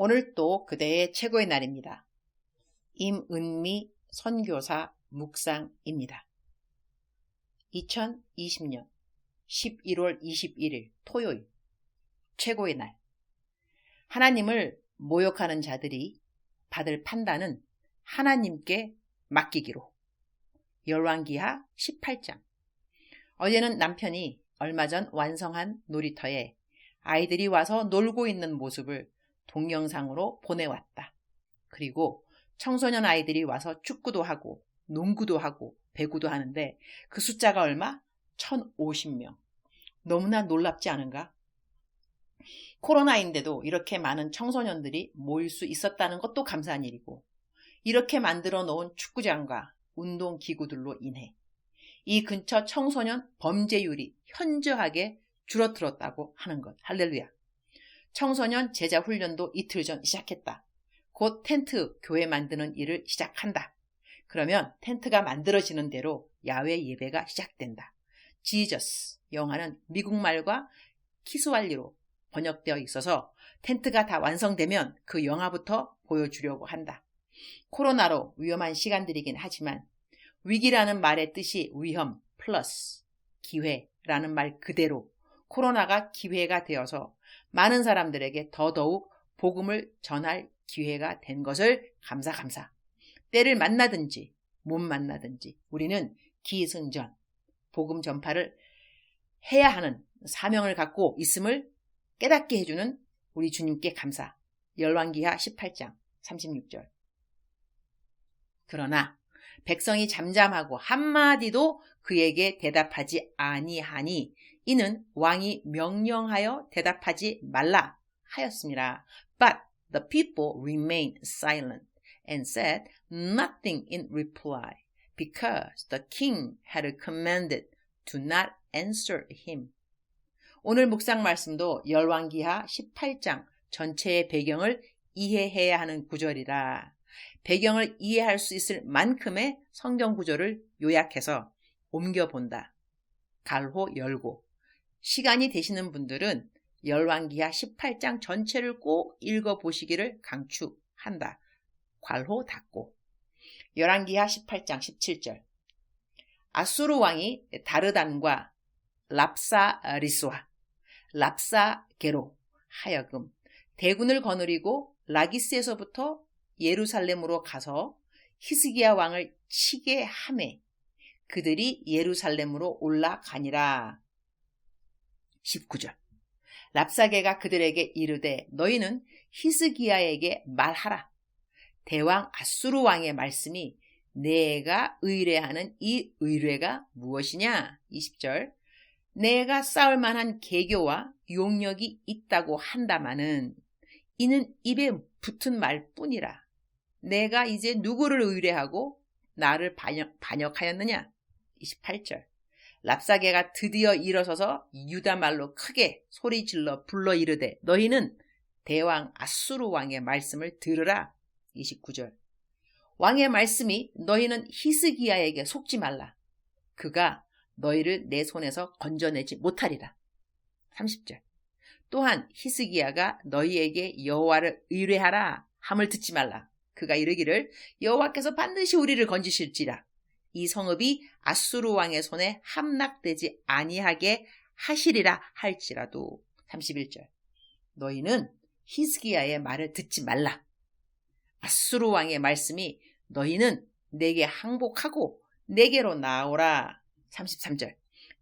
오늘 또 그대의 최고의 날입니다. 임은미 선교사 묵상입니다. 2020년 11월 21일 토요일 최고의 날. 하나님을 모욕하는 자들이 받을 판단은 하나님께 맡기기로. 열왕기하 18장. 어제는 남편이 얼마 전 완성한 놀이터에 아이들이 와서 놀고 있는 모습을 동영상으로 보내왔다. 그리고 청소년 아이들이 와서 축구도 하고 농구도 하고 배구도 하는데 그 숫자가 얼마? 1050명. 너무나 놀랍지 않은가? 코로나인데도 이렇게 많은 청소년들이 모일 수 있었다는 것도 감사한 일이고, 이렇게 만들어 놓은 축구장과 운동기구들로 인해 이 근처 청소년 범죄율이 현저하게 줄어들었다고 하는 것. 할렐루야. 청소년 제자 훈련도 이틀 전 시작했다. 곧 텐트 교회 만드는 일을 시작한다. 그러면 텐트가 만들어지는 대로 야외 예배가 시작된다. 지저스 영화는 미국말과 키스왈리로 번역되어 있어서 텐트가 다 완성되면 그 영화부터 보여주려고 한다. 코로나로 위험한 시간들이긴 하지만 위기라는 말의 뜻이 위험 플러스 기회라는 말 그대로 코로나가 기회가 되어서 많은 사람들에게 더더욱 복음을 전할 기회가 된 것을 감사. 때를 만나든지 못 만나든지 우리는 기승전 복음 전파를 해야 하는 사명을 갖고 있음을 깨닫게 해주는 우리 주님께 감사. 열왕기하 18장 36절. 그러나 백성이 잠잠하고 한마디도 그에게 대답하지 아니하니 이는 왕이 명령하여 대답하지 말라 하였습니다. But the people remained silent and said nothing in reply because the king had commanded to not answer him. 오늘 묵상 말씀도 열왕기하 18장 전체의 배경을 이해해야 하는 구절이라 배경을 이해할 수 있을 만큼의 성경 구절을 요약해서 옮겨본다. 갈호 열고. 시간이 되시는 분들은 열왕기하 18장 전체를 꼭 읽어보시기를 강추한다. 괄호 닫고. 열왕기하 18장 17절. 아수르 왕이 다르단과 랍사리스와 랍사게로 하여금 대군을 거느리고 라기스에서부터 예루살렘으로 가서 히스기야 왕을 치게 하매 그들이 예루살렘으로 올라가니라. 19절. 랍사게가 그들에게 이르되 너희는 히스기야에게 말하라. 대왕 아수르 왕의 말씀이 내가 의뢰하는 이 의뢰가 무엇이냐? 20절. 내가 싸울 만한 계교와 용력이 있다고 한다마는 이는 입에 붙은 말뿐이라. 내가 이제 누구를 의뢰하고 나를 반역하였느냐? 28절. 랍사게가 드디어 일어서서 유다말로 크게 소리질러 불러 이르되 너희는 대왕 아수르 왕의 말씀을 들으라. 29절. 왕의 말씀이 너희는 히스기야에게 속지 말라. 그가 너희를 내 손에서 건져내지 못하리라. 30절. 또한 히스기야가 너희에게 여호와를 의뢰하라 함을 듣지 말라. 그가 이르기를 여호와께서 반드시 우리를 건지실지라. 이 성읍이 아수르 왕의 손에 함락되지 아니하게 하시리라 할지라도. 31절. 너희는 히스기야의 말을 듣지 말라. 아수르 왕의 말씀이 너희는 내게 항복하고 내게로 나오라. 33절.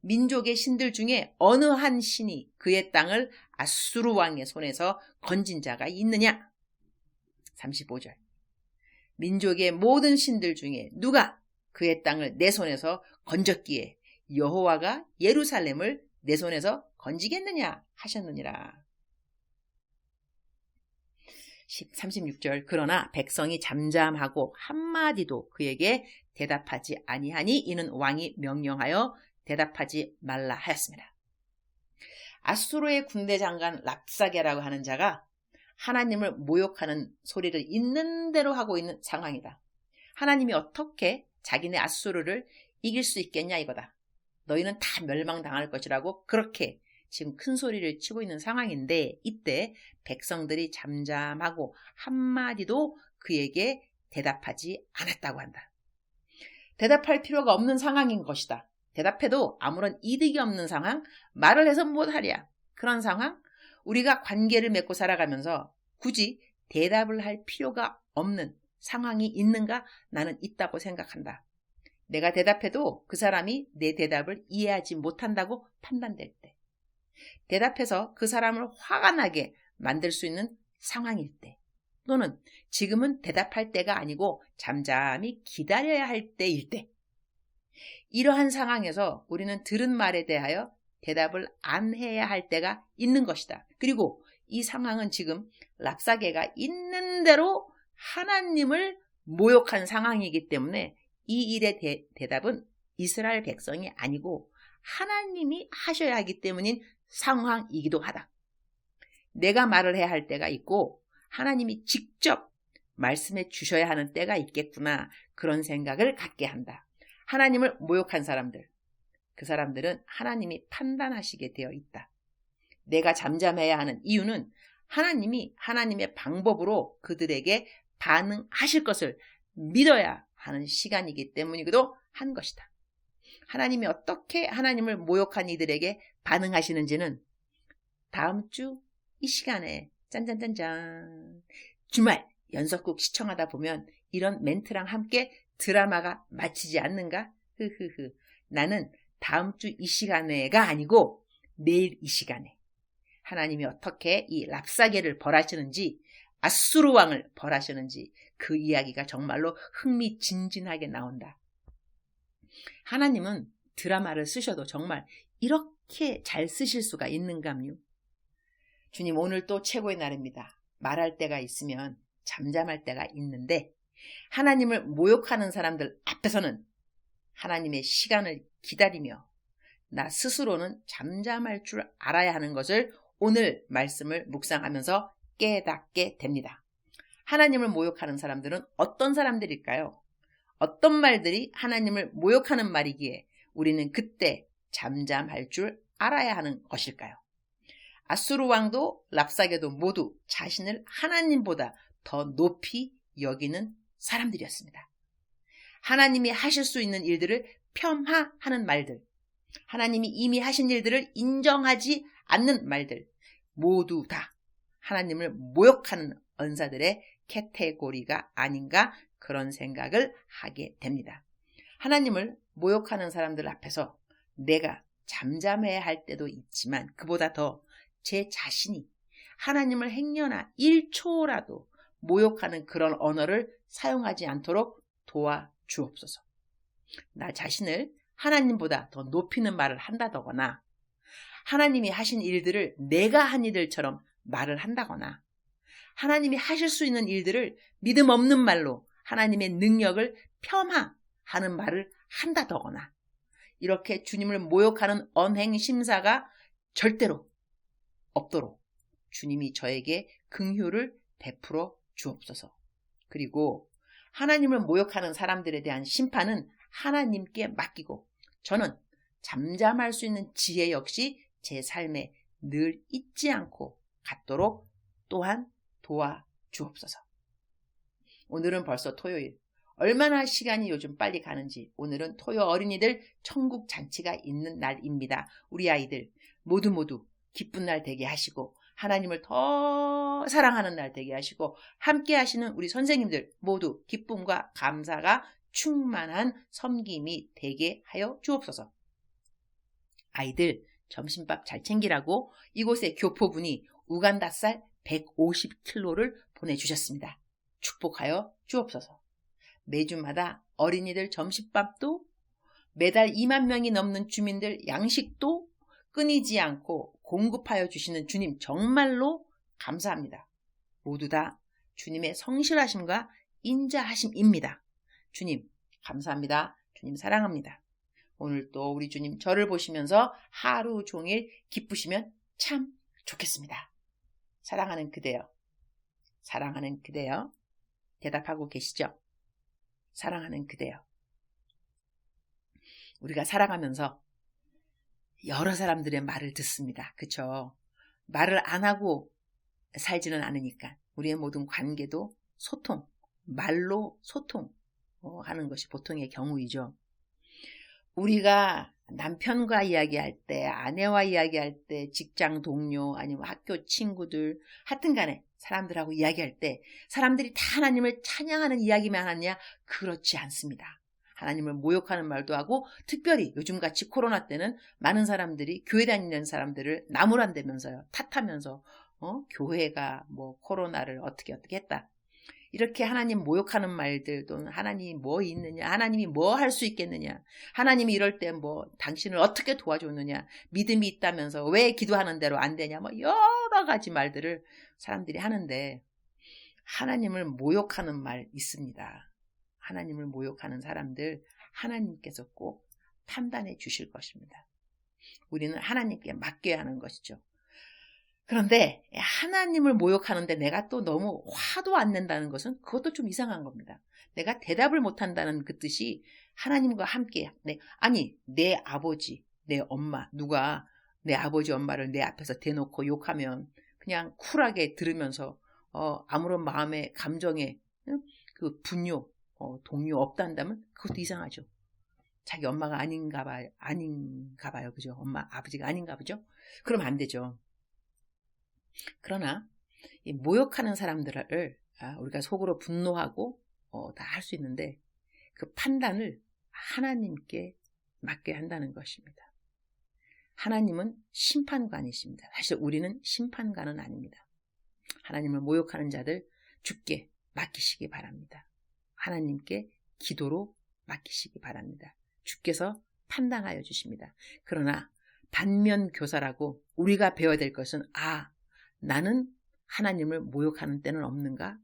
민족의 신들 중에 어느 한 신이 그의 땅을 아수르 왕의 손에서 건진 자가 있느냐? 35절. 민족의 모든 신들 중에 누가 그의 땅을 내 손에서 건졌기에 여호와가 예루살렘을 내 손에서 건지겠느냐 하셨느니라. 36절. 그러나 백성이 잠잠하고 한마디도 그에게 대답하지 아니하니 이는 왕이 명령하여 대답하지 말라 하였습니다. 아수르의 군대 장관 랍사게라고 하는 자가 하나님을 모욕하는 소리를 있는 대로 하고 있는 상황이다. 하나님이 어떻게 자기네 아수르를 이길 수 있겠냐 이거다. 너희는 다 멸망당할 것이라고 그렇게 지금 큰 소리를 치고 있는 상황인데 이때 백성들이 잠잠하고 한마디도 그에게 대답하지 않았다고 한다. 대답할 필요가 없는 상황인 것이다. 대답해도 아무런 이득이 없는 상황, 말을 해서 못하랴. 그런 상황, 우리가 관계를 맺고 살아가면서 굳이 대답을 할 필요가 없는 상황이 있는가? 나는 있다고 생각한다. 내가 대답해도 그 사람이 내 대답을 이해하지 못한다고 판단될 때, 대답해서 그 사람을 화가 나게 만들 수 있는 상황일 때, 또는 지금은 대답할 때가 아니고 잠잠히 기다려야 할 때일 때, 이러한 상황에서 우리는 들은 말에 대하여 대답을 안 해야 할 때가 있는 것이다. 그리고 이 상황은 지금 랍사게가 있는 대로 하나님을 모욕한 상황이기 때문에 이 일의 대답은 이스라엘 백성이 아니고 하나님이 하셔야 하기 때문인 상황이기도 하다. 내가 말을 해야 할 때가 있고 하나님이 직접 말씀해 주셔야 하는 때가 있겠구나. 그런 생각을 갖게 한다. 하나님을 모욕한 사람들, 그 사람들은 하나님이 판단하시게 되어 있다. 내가 잠잠해야 하는 이유는 하나님이 하나님의 방법으로 그들에게 반응하실 것을 믿어야 하는 시간이기 때문이기도 한 것이다. 하나님이 어떻게 하나님을 모욕한 이들에게 반응하시는지는 다음 주 이 시간에 짠짠짠짠 주말 연속극 시청하다 보면 이런 멘트랑 함께 드라마가 마치지 않는가? 흐흐흐. 나는 다음 주 이 시간에가 아니고 내일 이 시간에 하나님이 어떻게 이 랍사게를 벌하시는지, 아수르 왕을 벌하시는지 그 이야기가 정말로 흥미진진하게 나온다. 하나님은 드라마를 쓰셔도 정말 이렇게 잘 쓰실 수가 있는감요? 주님, 오늘 또 최고의 날입니다. 말할 때가 있으면 잠잠할 때가 있는데 하나님을 모욕하는 사람들 앞에서는 하나님의 시간을 기다리며 나 스스로는 잠잠할 줄 알아야 하는 것을 오늘 말씀을 묵상하면서 깨닫게 됩니다. 하나님을 모욕하는 사람들은 어떤 사람들일까요? 어떤 말들이 하나님을 모욕하는 말이기에 우리는 그때 잠잠할 줄 알아야 하는 것일까요? 아수르 왕도 랍사게도 모두 자신을 하나님보다 더 높이 여기는 사람들이었습니다. 하나님이 하실 수 있는 일들을 폄하하는 말들, 하나님이 이미 하신 일들을 인정하지 않는 말들, 모두 다 하나님을 모욕하는 언사들의 카테고리가 아닌가, 그런 생각을 하게 됩니다. 하나님을 모욕하는 사람들 앞에서 내가 잠잠해야 할 때도 있지만 그보다 더 제 자신이 하나님을 행여나 1초라도 모욕하는 그런 언어를 사용하지 않도록 도와주옵소서. 나 자신을 하나님보다 더 높이는 말을 한다거나 하나님이 하신 일들을 내가 한 일들처럼 말을 한다거나 하나님이 하실 수 있는 일들을 믿음 없는 말로 하나님의 능력을 폄하하는 말을 한다거나 이렇게 주님을 모욕하는 언행심사가 절대로 없도록 주님이 저에게 긍휼을 베풀어 주옵소서. 그리고 하나님을 모욕하는 사람들에 대한 심판은 하나님께 맡기고 저는 잠잠할 수 있는 지혜 역시 제 삶에 늘 잊지 않고 갖도록 또한 도와주옵소서. 오늘은 벌써 토요일. 얼마나 시간이 요즘 빨리 가는지. 오늘은 토요 어린이들 천국 잔치가 있는 날입니다. 우리 아이들 모두 기쁜 날 되게 하시고 하나님을 더 사랑하는 날 되게 하시고 함께 하시는 우리 선생님들 모두 기쁨과 감사가 충만한 섬김이 되게 하여 주옵소서. 아이들 점심밥 잘 챙기라고 이곳의 교포분이 우간다 쌀 150kg를 보내주셨습니다. 축복하여 주옵소서. 매주마다 어린이들 점심밥도 매달 2만 명이 넘는 주민들 양식도 끊이지 않고 공급하여 주시는 주님 정말로 감사합니다. 모두 다 주님의 성실하심과 인자하심입니다. 주님 감사합니다. 주님 사랑합니다. 오늘 또 우리 주님 저를 보시면서 하루 종일 기쁘시면 참 좋겠습니다. 사랑하는 그대여, 사랑하는 그대여, 대답하고 계시죠? 사랑하는 그대여. 우리가 살아가면서 여러 사람들의 말을 듣습니다. 그쵸? 말을 안 하고 살지는 않으니까 우리의 모든 관계도 소통, 말로 소통 하는 것이 보통의 경우이죠. 우리가 남편과 이야기할 때, 아내와 이야기할 때, 직장 동료 아니면 학교 친구들 하여튼 간에 사람들하고 이야기할 때 사람들이 다 하나님을 찬양하는 이야기만 하느냐? 그렇지 않습니다. 하나님을 모욕하는 말도 하고, 특별히 요즘같이 코로나 때는 많은 사람들이 교회 다니는 사람들을 나무란다면서요. 탓하면서 교회가 뭐 코로나를 어떻게 했다. 이렇게 하나님 모욕하는 말들, 또는 하나님이 뭐 있느냐, 하나님이 뭐 할 수 있겠느냐, 하나님이 이럴 때 뭐 당신을 어떻게 도와줬느냐, 믿음이 있다면서 왜 기도하는 대로 안 되냐, 뭐 여러 가지 말들을 사람들이 하는데, 하나님을 모욕하는 말 있습니다. 하나님을 모욕하는 사람들 하나님께서 꼭 판단해 주실 것입니다. 우리는 하나님께 맡겨야 하는 것이죠. 그런데 하나님을 모욕하는데 내가 또 너무 화도 안 낸다는 것은 그것도 좀 이상한 겁니다. 내가 대답을 못한다는 그 뜻이 하나님과 함께, 내 아버지, 내 엄마, 누가 내 아버지 엄마를 내 앞에서 대놓고 욕하면 그냥 쿨하게 들으면서 아무런 마음의 감정에 그 분노, 동요 없단다면 그것도 이상하죠. 자기 엄마가 아닌가 봐요. 그죠? 엄마, 아버지가 아닌가 보죠? 그러면 안 되죠. 그러나 이 모욕하는 사람들을 우리가 속으로 분노하고 다 할 수 있는데, 그 판단을 하나님께 맡겨야 한다는 것입니다. 하나님은 심판관이십니다. 사실 우리는 심판관은 아닙니다. 하나님을 모욕하는 자들 주께 맡기시기 바랍니다. 하나님께 기도로 맡기시기 바랍니다. 주께서 판단하여 주십니다. 그러나 반면 교사라고 우리가 배워야 될 것은, 나는 하나님을 모욕하는 때는 없는가?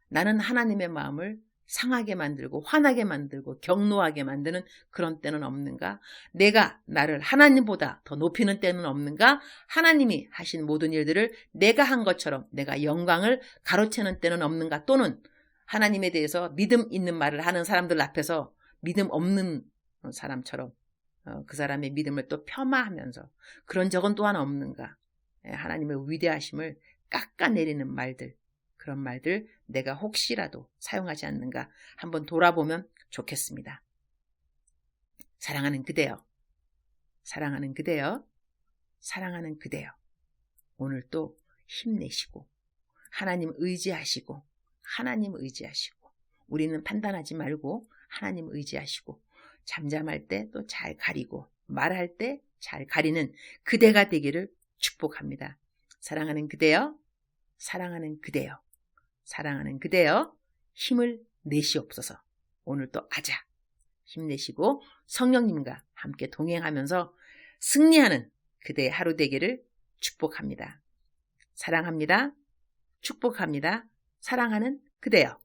나는 하나님의 마음을 상하게 만들고 화나게 만들고 격노하게 만드는 그런 때는 없는가? 내가 나를 하나님보다 더 높이는 때는 없는가? 하나님이 하신 모든 일들을 내가 한 것처럼 내가 영광을 가로채는 때는 없는가? 또는 하나님에 대해서 믿음 있는 말을 하는 사람들 앞에서 믿음 없는 사람처럼 그 사람의 믿음을 또 폄하하면서 그런 적은 또한 없는가? 하나님의 위대하심을 깎아내리는 말들, 그런 말들 내가 혹시라도 사용하지 않는가 한번 돌아보면 좋겠습니다. 사랑하는 그대여, 사랑하는 그대여, 사랑하는 그대여, 오늘 또 힘내시고 하나님 의지하시고, 하나님 의지하시고, 우리는 판단하지 말고 하나님 의지하시고, 잠잠할 때 또 잘 가리고 말할 때 잘 가리는 그대가 되기를 축복합니다. 사랑하는 그대여, 사랑하는 그대여, 사랑하는 그대여, 힘을 내시옵소서. 오늘 또 아자 힘내시고 성령님과 함께 동행하면서 승리하는 그대의 하루 되기를 축복합니다. 사랑합니다. 축복합니다. 사랑하는 그대여.